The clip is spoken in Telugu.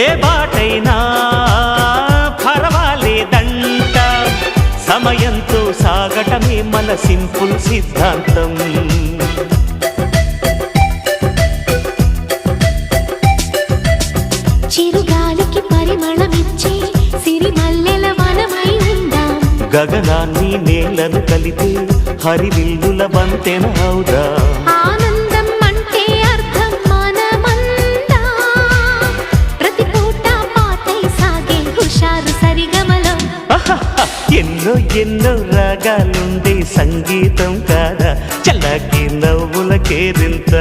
ఏ బాటైనా పర్వాలేదంట, సమయంతో సాగటమే మన సింపుల్ సిద్ధాంతం. చిరుగాలికి పరిమళమిచ్చే సిరిమల్లెల వనమై ఉందాం, గగనాన్ని నేలను కలిపే హరివిల్లుల బంతెన అవుదాం. ఆనందం అంటే అర్థం మనమందా, ప్రతి పూట పాటై సాగే హుషారు సరిగమలో. ఎన్నో ఎన్నో రాగాలుండే సంగీతం కాదా, చల్లకి నవ్వుల కేరింత.